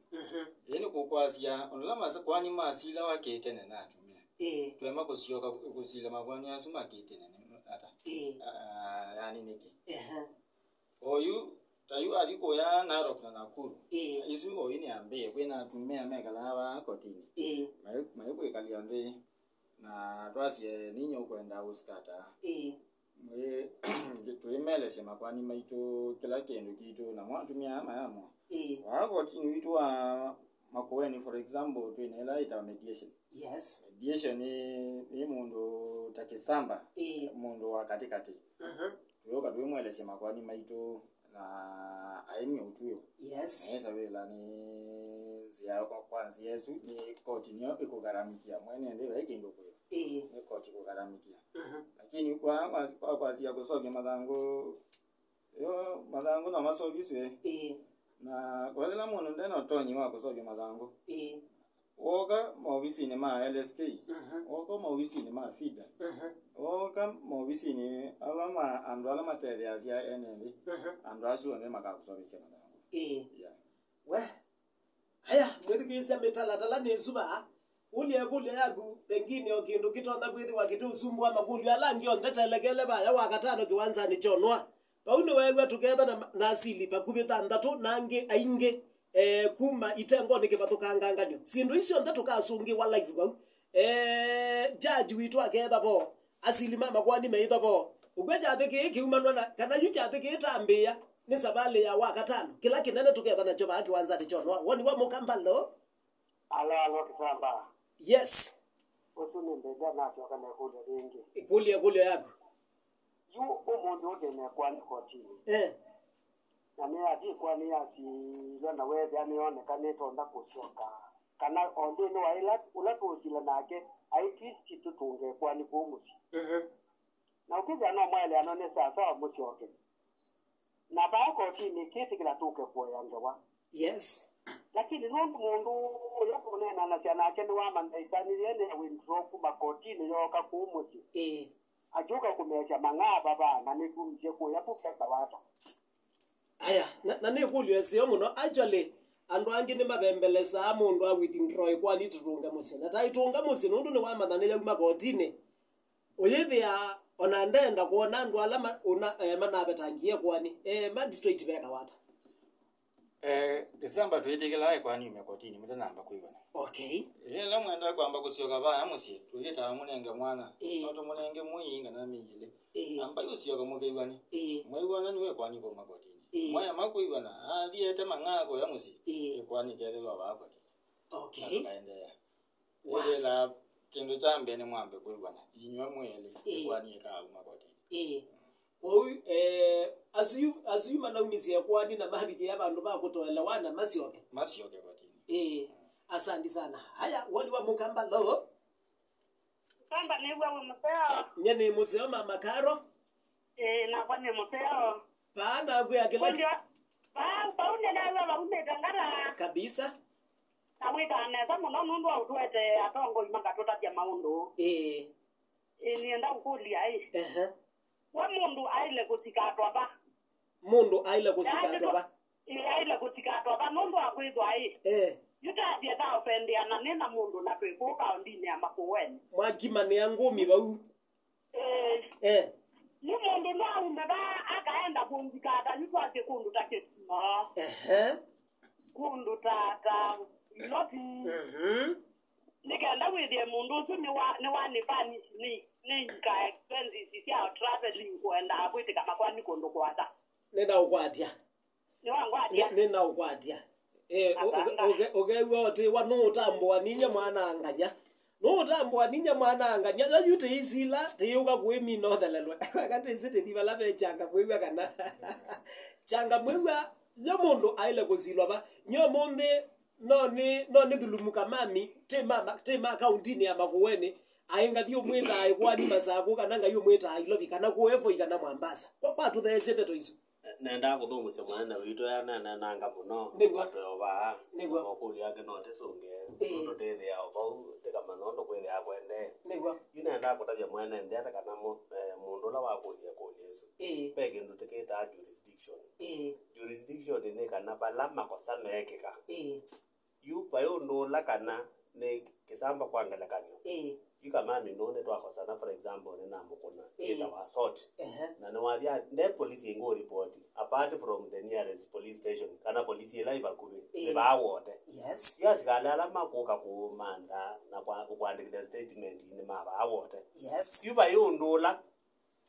Speaker 2: Yeni kukwasia onlama za kwani masila waketene na tumia. Twema kusioka kusila makwani asuma ketene ata. Yani niki. Oyu tayu aliko ya Narok na Nakuru. Isu oyini ambe kwena tumia megalawa kotini. Mayuko ikaliambe na twasie ninyo kwenda uskata. Tuimele sema kwani maito kila kendo kitu na mwatumia ama. Wako tini witu wa makueni for example tuinela ita mediation.
Speaker 1: Yes.
Speaker 2: Mediation ni mundu takisamba. Mundu wa katikati. Tuyoka tuimele sema kwani maito na aimi utuyo.
Speaker 1: Yes.
Speaker 2: Nesa wela ni nzia kwanza Yesu ni koti nyo ikugaramikia mwene ndio ikingo kwa ni koti kugaramikia lakini kwa ya kusogea madhango yo madhango na masogiswe na kwa ile mwana ndena tonyi wa kusogea madhango oga mobisi ni ma LSK oga mobisi ni ma FIDA oga mobisi ni alama andwala materials ya NND andwasu ande makakusogea madhango
Speaker 1: we haya mwithikisa mitalatala nesuba ulie kule yagu pengine okindu kitonda kwithi wakitu usumbu ama kulya alangi onthetelekele baya wakatano kiwanzani chonwa paune wewe tuketha na asili pakubitha ndatu nangi ainge kuma itengo nikivathukangangany'o sindu icio nthe tukasungi wa life bau judge witu aketha bo asili mama kwani meitha bo ugwe chathiki kiumanwa na kana yu chathiki tambia ni sabali ya wakatano kila kinene tuketha na choba kiwanzani chonwa woni wa mukambalo
Speaker 5: alo kisamba
Speaker 1: yes
Speaker 5: usuni mbega na toka na kule ringi
Speaker 1: kule yako
Speaker 5: yu umundu udene kwani kotini na me ati kwani ati lona wewe ameonekana tonda kuchoka kana onde no waila ulatozila nake aitisi tutunge kwani kumusi na ukija no mwele anone sasa muchoke na ba kotini kiti kila tuke kwa yangewa
Speaker 1: yes
Speaker 5: lakini mundu yakunena na cyana kene wa mandaitani yene withdraw kuma kotini yoka kumusi ajuka kumesha mangaba bana nikumje ko yapufeka wata
Speaker 1: aya na ne kulyo sio muno actually andu angi ni mabembelesa mundu a withdraw kwani tutunga musina taitunga musina undu ni wa mathane ya makotini uyithia ona ndenda kuona andu alama una manabetangie kwani magistrate beka wata
Speaker 2: December twetekela kwani umekotini mutanamba kuibona
Speaker 1: okay
Speaker 2: la mwenda kwamba kusioka bana musi tuyeta munenge mwana noto munenge muyinga na miyile amba yusioka mukeibani mwaibona niwe kwani ko makotini mwaya makuibana adiete mangako ya musi kwani kelelo bakoti
Speaker 1: okay
Speaker 2: kaendelea wala kindu chambe ni mwambe kuibana inywa mwele kwani ka makotini
Speaker 1: Oi asiyuma na umisia kwani na mabiki ya bandu ba kutoela wana masioke kotini asante sana haya wali wa mukambalo
Speaker 6: kamba ni wewe mseo
Speaker 1: nyene museo mama karo
Speaker 6: na kwani mseo
Speaker 1: pana kwa kila
Speaker 6: paune na wewe unetangara
Speaker 1: kabisa
Speaker 6: na wita neza muno nundu utwete atongo imakatota ya maundu nienda ukulia wa mundu aile kusikatwa ba
Speaker 1: mundu aile kusikatwa ba
Speaker 6: aile kusikatwa ba nundu akwithwa yuta dia ta ofendia na nena mundu na kwikuka ndine ya makuweni
Speaker 1: mwakimane ya ngumi bau
Speaker 6: ni mundu na umeba akaenda kumzikata yuko ate kundu take kundu tata loti nikaenda withie mundu usu ni wa nipani ni ka expenses ya traveling kwenda akwite kama kwani kundu kwata
Speaker 1: nenda ukwatia
Speaker 6: ni wangu atia
Speaker 1: nenda ukwatia wote wanutambwa ninya mwana anganya nutambwa ninya mwana anganya yute isila tiyuka kwemi nothelelwe akati siti thibala be changa mwewa kana changa mwewa ya mundu aile kusilwa ba nyo monde no thulumuka mami tema kaundini ya makuweni ainga thio mwita aikwani masako kana nga yo mwita ailobi kana kuevo ikana mwambasa kwa tu thezete to iso
Speaker 4: nenda kuthungusya mwana witu ya nanga muno watoba okuli yake no tesonge ndo tethe ya obo tekama no ndo kwele ya kwende nenda kutabya mwana ndi ata kana mundu la wakulia Yesu peke ndo teketa jurisdiction ne kana balama kwa sana yekeka yupa yo ndo la kana ne kisamba kwangala kanyo ikamani none twakosana for example nena mukona ita wasot na no wabia the police ngo report apart from the nearest police station kana police live akube ba wote yes kalala makuka ku manda na kwandika statement ni maba wote yuba yondola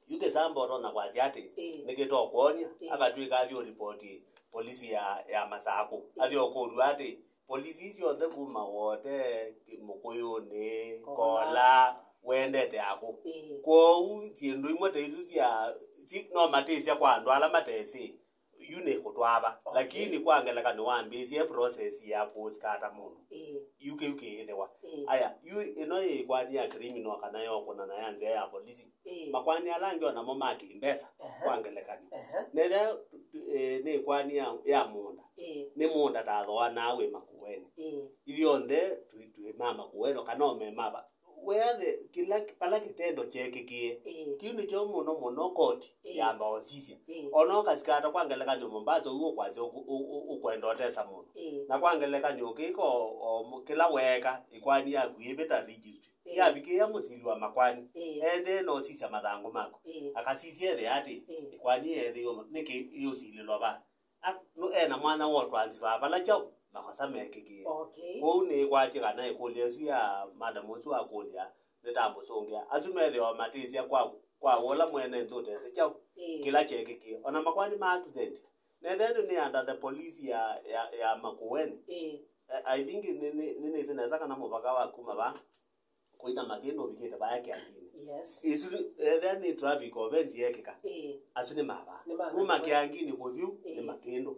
Speaker 4: yuke sambo na kwazi ate neketo konya akatwika avyo report police ya Masako avyo kodu ate polisi hizo ndio kuma wote mukuyone kola wendete ako ko u siendo imote hizo sia no matesi kwa ndo ala matesi yune kutwaba lakini kwangeleka ni wambizie process ya kuskata mundu yuke ethewa aya yu ino ikwani ya criminal kana yo kuna na yanze ya polisi makwani alangyo na momaki mbesa kwangeleka ne ikwani ya munda ni munda tathwa nawe makuweni ithionde tuitwe mama kuweno kana mema wethe kila pala kitendo chekikie kiuni cho muno koti yamba osisia ono kasikata kwangeleka ni Mombasa uwo kwazi ukwenda otesa muno na kwangeleka ni ukiko kila weka ikwani ya kuibeta registry ya bikia musilwa makwani ende no sisia mathango mako akasisia the ati ikwani ethe niki yusililwa ba no ena mwana wo transfer bala chao makasamekeke une kwati kana ikulia ya madam osu akulia netambo songia azumele wa matizia kwa wola mwene nzote sichao kila chekeke ona makwani ma accident then ni under the police ya Makueni I think nini zinaweza kana mubaka wa kuma ba kuita makendo biketa ba yake akini isu then ni traffic offense yekeka asune maba uma kiangini kuvyu ni makendo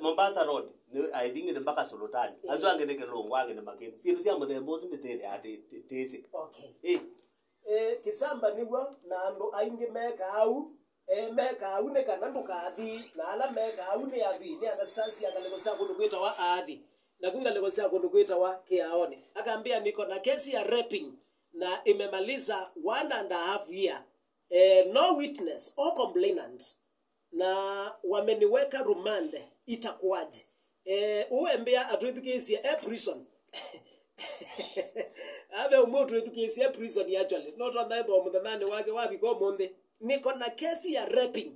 Speaker 4: Mombasa road I think ni mpaka Solotani azu angeneke longo angene makendo siru sia mudembo sindete ate tese
Speaker 1: kisamba nigwa na ando ainge meka au ne kana ndukathi na ala meka au ne athi ni Anastasia akalego sia kundu kwita wa athi na kunga lego sia kundu kwita wa kiaone akaambia niko na kesi ya raping na imemaliza 1.5 year no witness or complainant na wameniweka rumande itakuwaje uembea atwithukisie prison abe umotu ethukisie prison actually not on that muthanani wake wabiko monde niko na kesi ya raping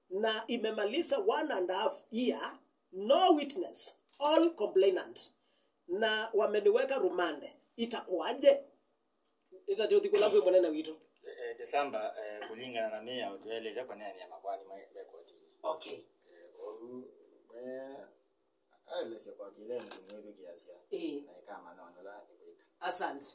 Speaker 1: na imemaliza 1.5 year no witness all complainants na wameniweka rumande itakuwaje itajothi kula kwa mwana witu
Speaker 2: December kulingana na mimi utueleza kwa nani ya makwani mekoti alese kwa kile mwewe kiasi na kama naona
Speaker 1: asante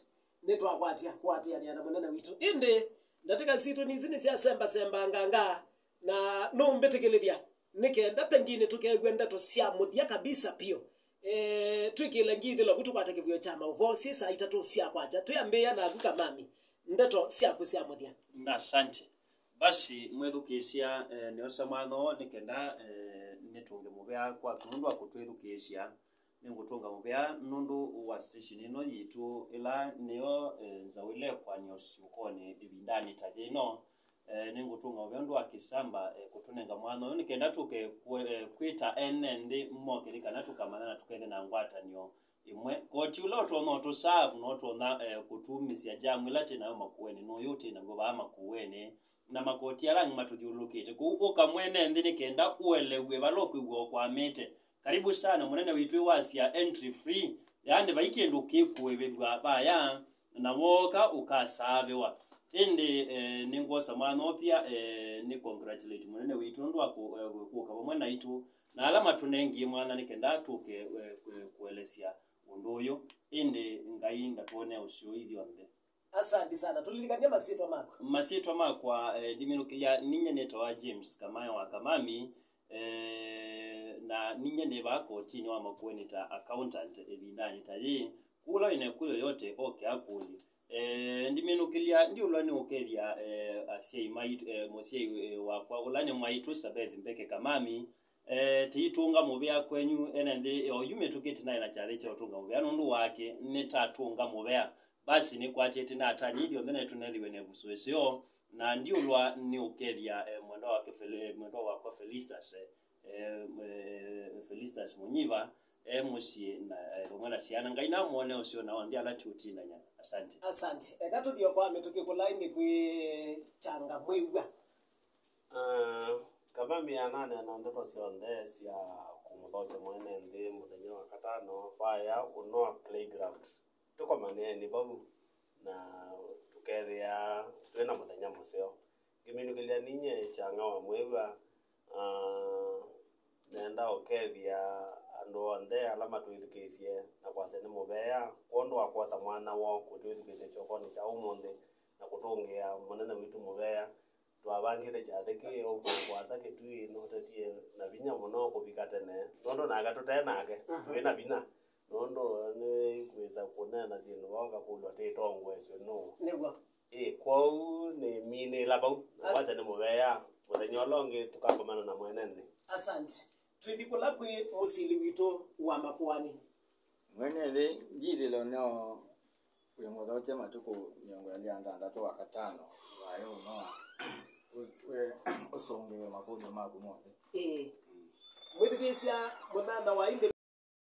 Speaker 1: netwa kwatia ni ana mwana witu inde ndataka situ nizini sia semba nganga na no mbetekelethia nikenda pengine tukegwenda to sia muthia kabisa pio twikile ngithilo kutukwata kivyo chama uvo sisa itatu sia kwacha tuyambia na duka mami ndeto sia kusia muthia
Speaker 3: na asante basi mwethukisia neosa mano nikenda netunge mubea kwa kundu akutwethukisia ningutunga mubea nundu wa station ino yitu ila niyo nzawile kwa nyosukone ibindani tajeno ningutunga mubea ndu akisamba kutunenga mwana nikenda tuke kwita enendi mmokilika natukamana na tukende na ngwata nyo imwe koti ulo tono to serve no tona kutumisia jamu lati na Makueni no yote na ngoba Makueni na makoti alangi matujulukite ku kamwene ndini kenda uelewe balokwe go kwa mete karibu sana munene witwe wasia entry free yani baikendo kekwe bedwa baya na woka ukasavewa ende ningosa mwana pia ni congratulate munene witwe ndo akuka mwana itu na alama tunengi mwana nikenda tuke kuelesia undoyo ende ngai ngatuone usio hivi onde
Speaker 1: asante sana tulilikania masitwa mako diminukilia ninye netoa James kama wa kamami na ninye ne bako tini wa Makueni ta accountant ebindani tali kula inekulo yote okay akuli ndiminukilia ndio ulani okelia asiye mai mosie wa kwa ulani maitu sabeth mbeke kamami tiitunga mubea kwenyu enende oyume tuketi naye na chale cha utunga mubea nundu wake netatunga mubea basi ni kwa tete na atani ndio ndene tuneliwe ne buswesio na ndio lwa ni ukelia mwendo wake mwendo wako Felistas Munyiva musie na mwana siana ngaina muone usio na wandia la tuti na nya asante ekatu dio kwa metukikulaini kwi changa mwiwa
Speaker 5: kama mianane na ndoto sionde sia kumutoje mwene ndi mutenyo wakatano faya uno playground tuko maneni babu na tukeria twena mutenya museo giminukilia ninye changa wa mwiwa nenda okethia ando ande alama tuithukisie na kwasene mubea kondo akwasa mwana wo kutwithukisie chokoni cha umonde na kutungia munene witu mubea
Speaker 4: twabangire jatheke okwaza ketui no tatie na binya muno kubikatene nondo naga tutenake twina bina nondo ne kweza kunena zinu wanga kulwa tetongwe no
Speaker 1: Nigwa.
Speaker 4: kwau ni mine labau waza ni mubeya muthenyolonge tukakomana na mwenene.
Speaker 1: Asante. Twithikula kwi musili wito wa Makwani.
Speaker 2: Mwenene jidilo no we mudhoche matuko nyongo aliandanda wakatano wayo no we osonge makudu magu mote
Speaker 1: Mwithikisia munana wa inde